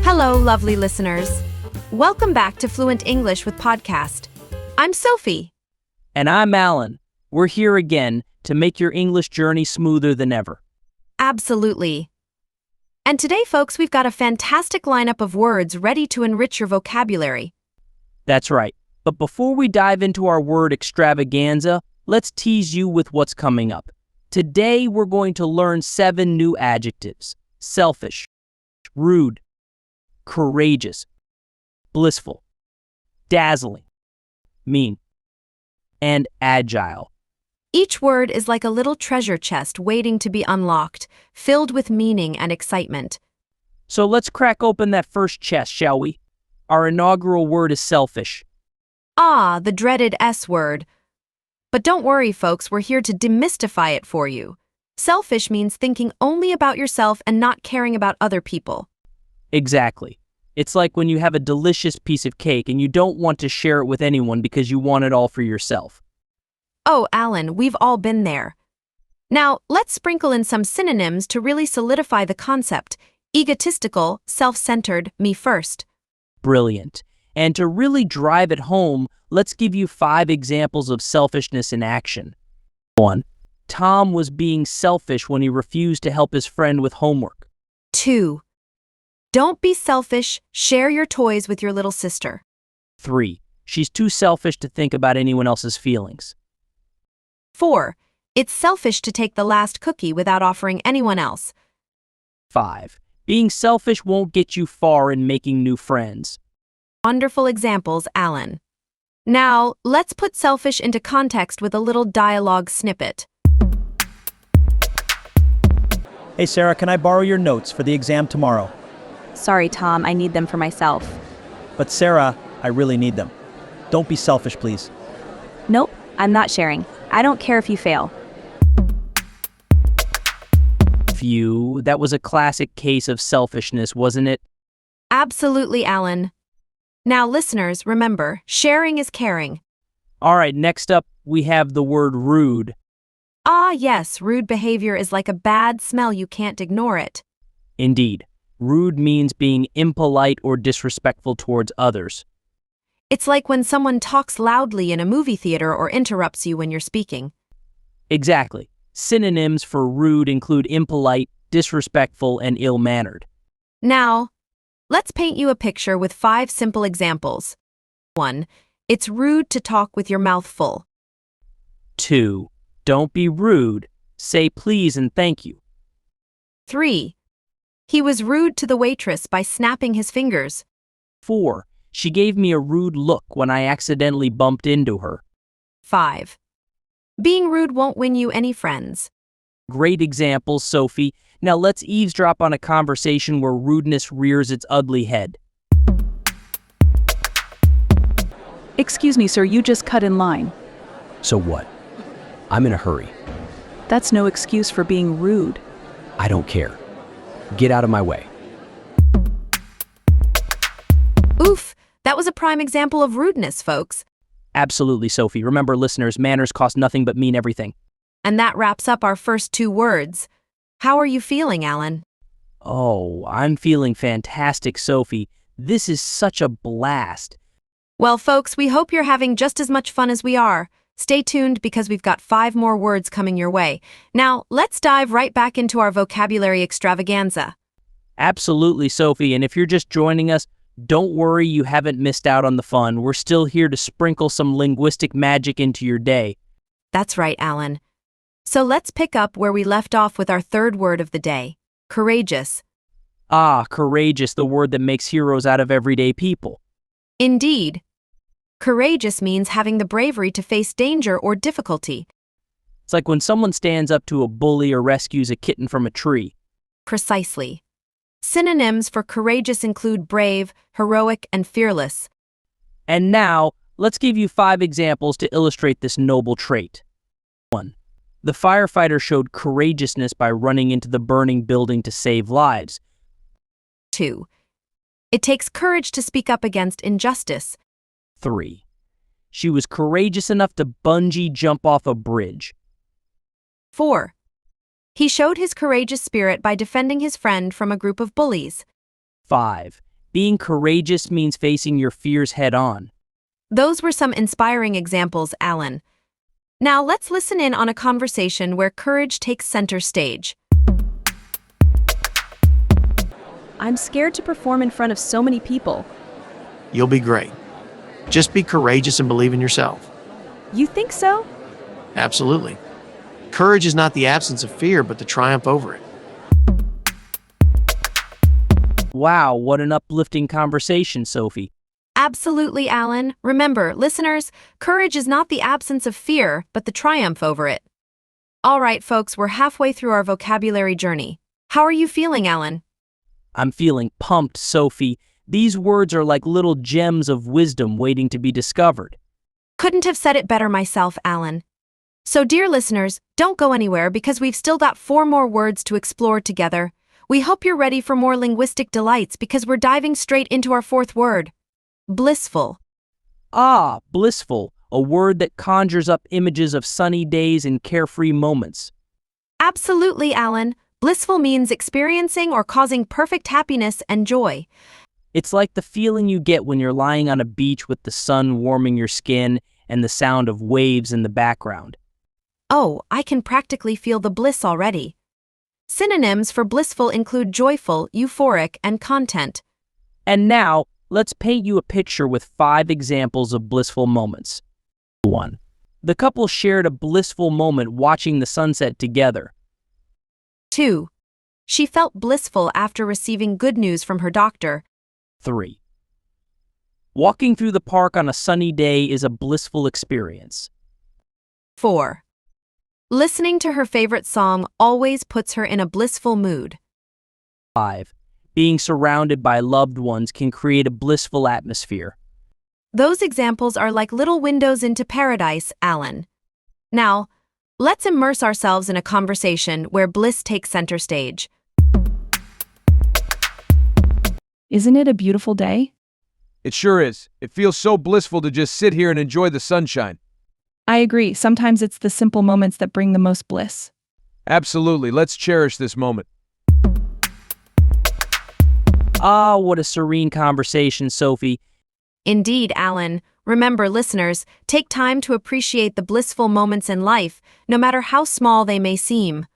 Hello, lovely listeners. Welcome back to Fluent English with Podcast. I'm Sophie. And I'm Alan. We're here again to make your English journey smoother than ever. Absolutely. And today, folks, we've got a fantastic lineup of words ready to enrich your vocabulary. That's right. But before we dive into our word extravaganza, let's tease you with what's coming up. Today, we're going to learn 7 new adjectives: selfish, rude, courageous, blissful, dazzling, mean, and agile. Each word is like a little treasure chest waiting to be unlocked, filled with meaning and excitement. So let's crack open that first chest, shall we? Our inaugural word is selfish. Ah, the dreaded S word. But don't worry, folks, we're here to demystify it for you. Selfish means thinking only about yourself and not caring about other people. Exactly. It's like when you have a delicious piece of cake and you don't want to share it with anyone because you want it all for yourself. Oh, Alan, we've all been there. Now, let's sprinkle in some synonyms to really solidify the concept. Egotistical, self-centered, me first. Brilliant. And to really drive it home, let's give you 5 examples of selfishness in action. 1. Tom was being selfish when he refused to help his friend with homework. 2. Don't be selfish, share your toys with your little sister. 3. She's too selfish to think about anyone else's feelings. 4. It's selfish to take the last cookie without offering anyone else. 5. Being selfish won't get you far in making new friends. Wonderful examples, Alan. Now, let's put selfish into context with a little dialogue snippet. Hey Sarah, can I borrow your notes for the exam tomorrow? Sorry, Tom, I need them for myself. But Sarah, I really need them. Don't be selfish, please. Nope, I'm not sharing. I don't care if you fail. Phew, that was a classic case of selfishness, wasn't it? Absolutely, Alan. Now, listeners, remember, sharing is caring. All right, next up, we have the word rude. Ah, yes, rude behavior is like a bad smell, you can't ignore it. Indeed, rude means being impolite or disrespectful towards others. It's like when someone talks loudly in a movie theater or interrupts you when you're speaking. Exactly. Synonyms for rude include impolite, disrespectful, and ill-mannered. Now, let's paint you a picture with 5 simple examples. 1. It's rude to talk with your mouth full. 2. Don't be rude. Say please and thank you. 3. He was rude to the waitress by snapping his fingers. 4. She gave me a rude look when I accidentally bumped into her. 5. Being rude won't win you any friends. Great examples, Sophie. Now let's eavesdrop on a conversation where rudeness rears its ugly head. Excuse me, sir, you just cut in line. So what? I'm in a hurry. That's no excuse for being rude. I don't care. Get out of my way. Oof, that was a prime example of rudeness, folks. Absolutely, Sophie. Remember, listeners, manners cost nothing but mean everything. And that wraps up our first 2 words. How are you feeling, Alan? Oh, I'm feeling fantastic, Sophie. This is such a blast. Well, folks, we hope you're having just as much fun as we are. Stay tuned because we've got 5 more words coming your way. Now, let's dive right back into our vocabulary extravaganza. Absolutely, Sophie. And if you're just joining us, don't worry, you haven't missed out on the fun. We're still here to sprinkle some linguistic magic into your day. That's right, Alan. So let's pick up where we left off with our 3rd word of the day, courageous. Ah, courageous, the word that makes heroes out of everyday people. Indeed. Courageous means having the bravery to face danger or difficulty. It's like when someone stands up to a bully or rescues a kitten from a tree. Precisely. Synonyms for courageous include brave, heroic, and fearless. And now, let's give you 5 examples to illustrate this noble trait. 1. The firefighter showed courageousness by running into the burning building to save lives. 2. It takes courage to speak up against injustice. 3. She was courageous enough to bungee jump off a bridge. 4. He showed his courageous spirit by defending his friend from a group of bullies. 5. Being courageous means facing your fears head on. Those were some inspiring examples, Alan. Now let's listen in on a conversation where courage takes center stage. I'm scared to perform in front of so many people. You'll be great. Just be courageous and believe in yourself. You think so? Absolutely. Courage is not the absence of fear, but the triumph over it. Wow, what an uplifting conversation, Sophie. Absolutely, Alan. Remember, listeners, courage is not the absence of fear, but the triumph over it. All right, folks, we're halfway through our vocabulary journey. How are you feeling, Alan? I'm feeling pumped, Sophie. These words are like little gems of wisdom waiting to be discovered. Couldn't have said it better myself, Alan. So, dear listeners, don't go anywhere because we've still got 4 more words to explore together. We hope you're ready for more linguistic delights because we're diving straight into our 4th word. Blissful. Ah, blissful, a word that conjures up images of sunny days and carefree moments. Absolutely, Alan. Blissful means experiencing or causing perfect happiness and joy. It's like the feeling you get when you're lying on a beach with the sun warming your skin and the sound of waves in the background. Oh, I can practically feel the bliss already. Synonyms for blissful include joyful, euphoric, and content. And now, let's paint you a picture with 5 examples of blissful moments. 1. The couple shared a blissful moment watching the sunset together. 2. She felt blissful after receiving good news from her doctor. 3. Walking through the park on a sunny day is a blissful experience. 4. Listening to her favorite song always puts her in a blissful mood. 5. Being surrounded by loved ones can create a blissful atmosphere. Those examples are like little windows into paradise, Alan. Now, let's immerse ourselves in a conversation where bliss takes center stage. Isn't it a beautiful day? It sure is. It feels so blissful to just sit here and enjoy the sunshine. I agree. Sometimes it's the simple moments that bring the most bliss. Absolutely. Let's cherish this moment. Ah, what a serene conversation, Sophie. Indeed, Alan. Remember, listeners, take time to appreciate the blissful moments in life, no matter how small they may seem.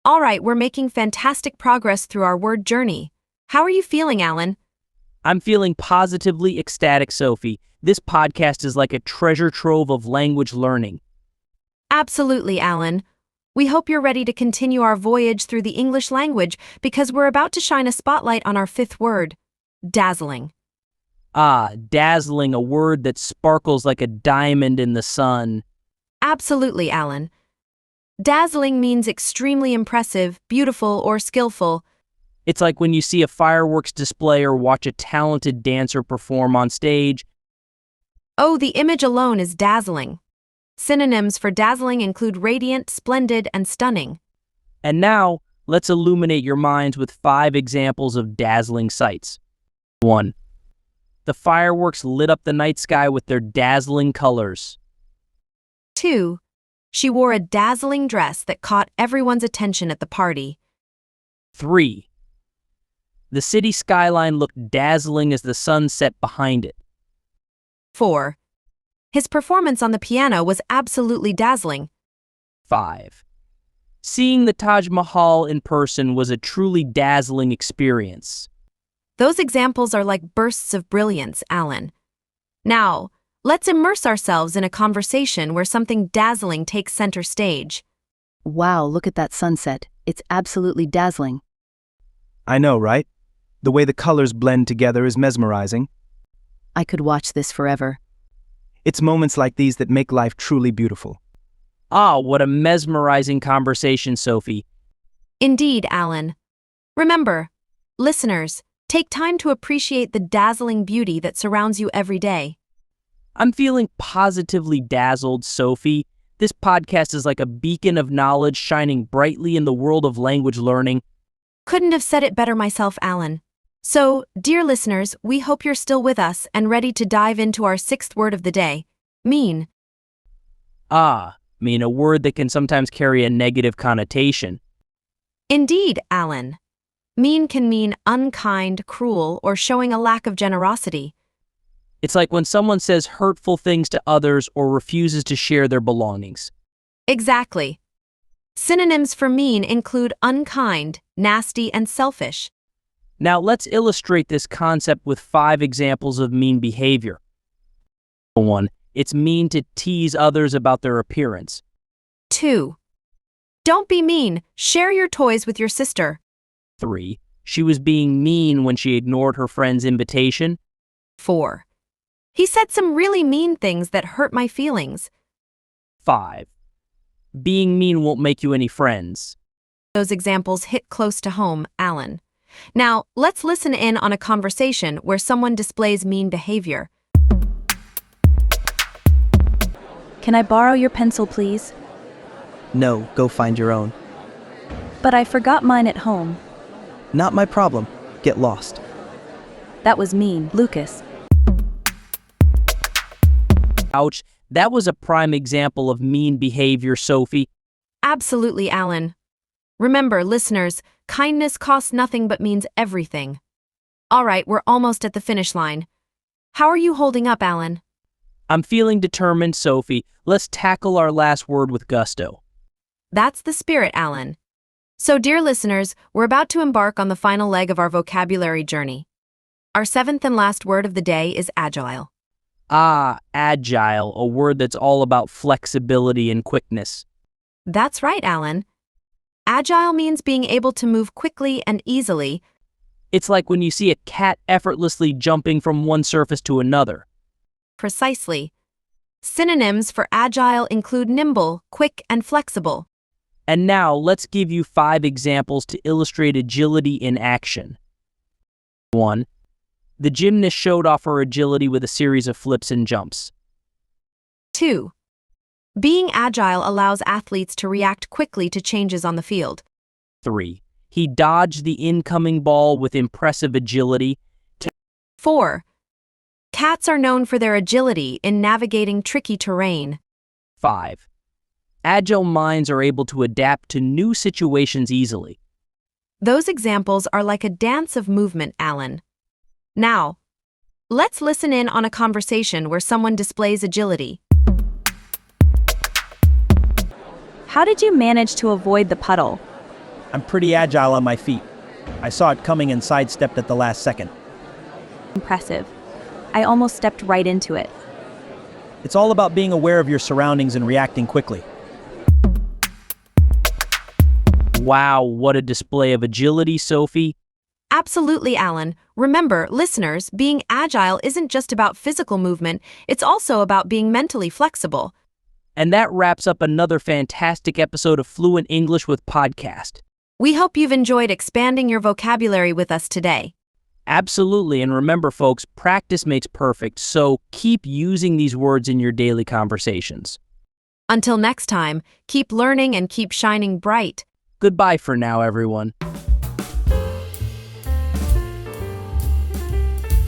All right, we're making fantastic progress through our word journey. How are you feeling, Alan? I'm feeling positively ecstatic, Sophie. This podcast is like a treasure trove of language learning. Absolutely, Alan. We hope you're ready to continue our voyage through the English language because we're about to shine a spotlight on our 5th word, dazzling. Ah, dazzling, a word that sparkles like a diamond in the sun. Absolutely, Alan. Dazzling means extremely impressive, beautiful, or skillful. It's like when you see a fireworks display or watch a talented dancer perform on stage. Oh, the image alone is dazzling. Synonyms for dazzling include radiant, splendid, and stunning. And now, let's illuminate your minds with 5 examples of dazzling sights. 1. The fireworks lit up the night sky with their dazzling colors. 2. She wore a dazzling dress that caught everyone's attention at the party. 3. The city skyline looked dazzling as the sun set behind it. 4. His performance on the piano was absolutely dazzling. 5. Seeing the Taj Mahal in person was a truly dazzling experience. Those examples are like bursts of brilliance, Alan. Now, let's immerse ourselves in a conversation where something dazzling takes center stage. Wow, look at that sunset. It's absolutely dazzling. I know, right? The way the colors blend together is mesmerizing. I could watch this forever. It's moments like these that make life truly beautiful. Ah, what a mesmerizing conversation, Sophie. Indeed, Alan. Remember, listeners, take time to appreciate the dazzling beauty that surrounds you every day. I'm feeling positively dazzled, Sophie. This podcast is like a beacon of knowledge shining brightly in the world of language learning. Couldn't have said it better myself, Alan. So, dear listeners, we hope you're still with us and ready to dive into our 6th word of the day, mean. Ah, mean, a word that can sometimes carry a negative connotation. Indeed, Alan. Mean can mean unkind, cruel, or showing a lack of generosity. It's like when someone says hurtful things to others or refuses to share their belongings. Exactly. Synonyms for mean include unkind, nasty, and selfish. Now let's illustrate this concept with 5 examples of mean behavior. 1. It's mean to tease others about their appearance. 2. Don't be mean. Share your toys with your sister. 3. She was being mean when she ignored her friend's invitation. 4. He said some really mean things that hurt my feelings. 5. Being mean won't make you any friends. Those examples hit close to home, Alan. Now, let's listen in on a conversation where someone displays mean behavior. Can I borrow your pencil, please? No, go find your own. But I forgot mine at home. Not my problem. Get lost. That was mean, Lucas. Ouch, that was a prime example of mean behavior, Sophie. Absolutely, Alan. Remember, listeners, kindness costs nothing but means everything. All right, we're almost at the finish line. How are you holding up, Alan? I'm feeling determined, Sophie. Let's tackle our last word with gusto. That's the spirit, Alan. So, dear listeners, we're about to embark on the final leg of our vocabulary journey. Our 7th and last word of the day is agile. Ah, agile, a word that's all about flexibility and quickness. That's right, Alan. Agile means being able to move quickly and easily. It's like when you see a cat effortlessly jumping from one surface to another. Precisely. Synonyms for agile include nimble, quick, and flexible. And now, let's give you 5 examples to illustrate agility in action. 1. The gymnast showed off her agility with a series of flips and jumps. 2. Being agile allows athletes to react quickly to changes on the field. 3. He dodged the incoming ball with impressive agility. 4. Cats are known for their agility in navigating tricky terrain. 5. Agile minds are able to adapt to new situations easily. Those examples are like a dance of movement, Alan. Now, let's listen in on a conversation where someone displays agility. How did you manage to avoid the puddle? I'm pretty agile on my feet. I saw it coming and sidestepped at the last second. Impressive. I almost stepped right into it. It's all about being aware of your surroundings and reacting quickly. Wow, what a display of agility, Sophie. Absolutely, Alan. Remember, listeners, being agile isn't just about physical movement, it's also about being mentally flexible. And that wraps up another fantastic episode of Fluent English with Podcast. We hope you've enjoyed expanding your vocabulary with us today. Absolutely, and remember, folks, practice makes perfect, so keep using these words in your daily conversations. Until next time, keep learning and keep shining bright. Goodbye for now, everyone.